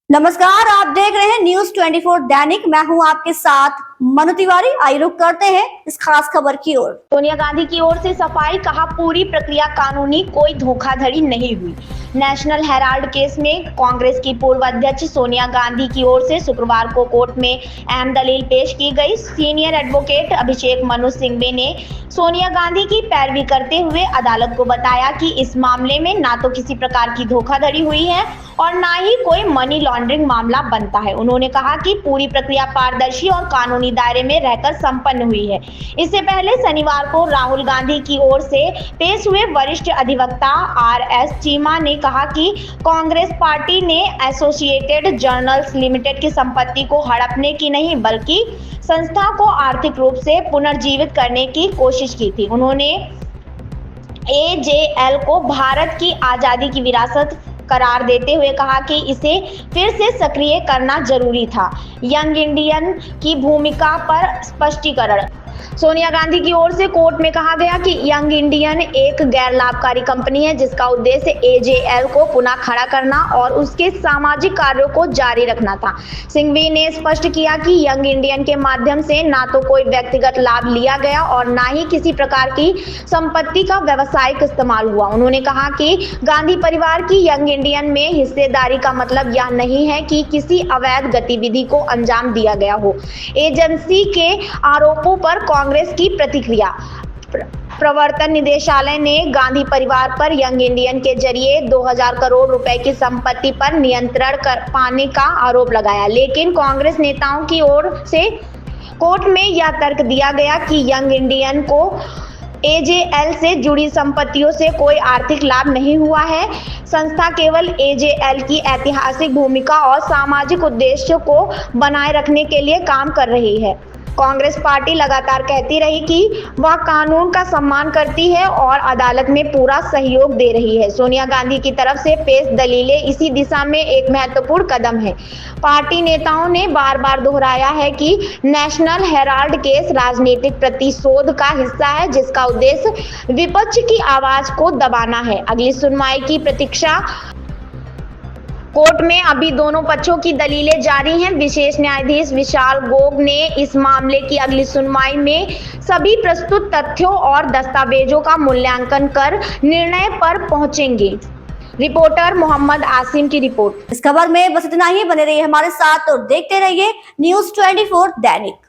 नमस्कार, आप देख रहे हैं न्यूज 24 दैनिक। मैं हूं आपके साथ मनु तिवारी। आइए रुक करते हैं इस खास खबर की ओर। सोनिया गांधी की ओर से सफाई, कहा पूरी प्रक्रिया कानूनी, कोई धोखाधड़ी नहीं हुई। नेशनल हेराल्ड केस में कांग्रेस की पूर्व अध्यक्ष सोनिया गांधी की ओर से शुक्रवार को कोर्ट में अहम दलील पेश की गई। सीनियर एडवोकेट अभिषेक मनु सिंघवी ने सोनिया गांधी की पैरवी करते हुए अदालत को बताया कि इस मामले में ना तो किसी प्रकार की धोखाधड़ी हुई है और ना ही कोई मनी लॉन्ड्रिंग मामला बनता है। उन्होंने कहा कि पूरी प्रक्रिया पारदर्शी और कानूनी दायरे में रहकर संपन्न हुई है। इससे पहले शनिवार को राहुल गांधी की ओर से पेश हुए वरिष्ठ अधिवक्ता आर.एस. चीमा ने कहा कि कांग्रेस पार्टी ने एसोसिएटेड जर्नल्स लिमिटेड की संपत्ति को हड़पने की नहीं बल्कि संस्था को आर्थिक रूप से पुनर्जीवित करने की कोशिश की थी। उन्होंने एजेएल को भारत की आजादी की विरासत करार देते हुए कहा कि इसे फिर से सक्रिय करना जरूरी था। यंग इंडियन की भूमिका पर स्पष्टीकरण। सोनिया गांधी की ओर से कोर्ट में कहा गया कि यंग इंडियन एक गैर लाभकारी कंपनी है जिसका उद्देश्य एजेएल को पुनः खड़ा करना और उसके सामाजिक कार्यों को जारी रखना था। सिंघवी ने स्पष्ट किया कि यंग इंडियन के माध्यम से ना तो कोई व्यक्तिगत लाभ लिया गया और ना ही किसी प्रकार की संपत्ति का व्यावसायिक इस्तेमाल हुआ। उन्होंने कहा कि गांधी परिवार की यंग इंडियन में हिस्सेदारी का मतलब यह नहीं है कि किसी अवैध गतिविधि को अंजाम दिया गया हो। एजेंसी के आरोपों पर कांग्रेस की प्रतिक्रिया। प्रवर्तन निदेशालय ने गांधी परिवार पर यंग इंडियन के जरिए 2000 करोड़ रुपए की संपत्ति पर नियंत्रण कर पाने का आरोप लगाया, लेकिन कांग्रेस नेताओं की ओर से कोर्ट में यह तर्क दिया गया कि यंग इंडियन को एजेएल से जुड़ी संपत्तियों से कोई आर्थिक लाभ नहीं हुआ है। संस्था केवल एजेएल की ऐतिहासिक भूमिका और सामाजिक उद्देश्यों को बनाए रखने के लिए काम कर रही है। कांग्रेस पार्टी लगातार कहती रही कि वह कानून का सम्मान करती है और अदालत में पूरा सहयोग दे रही है। सोनिया गांधी की तरफ से पेश दलीलें इसी दिशा में एक महत्वपूर्ण कदम है। पार्टी नेताओं ने बार बार दोहराया है कि नेशनल हेराल्ड केस राजनीतिक प्रतिशोध का हिस्सा है जिसका उद्देश्य विपक्ष की आवाज को दबाना है। अगली सुनवाई की प्रतीक्षा। कोर्ट में अभी दोनों पक्षों की दलीलें जारी हैं। विशेष न्यायाधीश विशाल गोग ने इस मामले की अगली सुनवाई में सभी प्रस्तुत तथ्यों और दस्तावेजों का मूल्यांकन कर निर्णय पर पहुंचेंगे। रिपोर्टर मोहम्मद आसिम की रिपोर्ट। इस खबर में बस इतना ही। बने रहिए हमारे साथ और देखते रहिए न्यूज 24 दैनिक।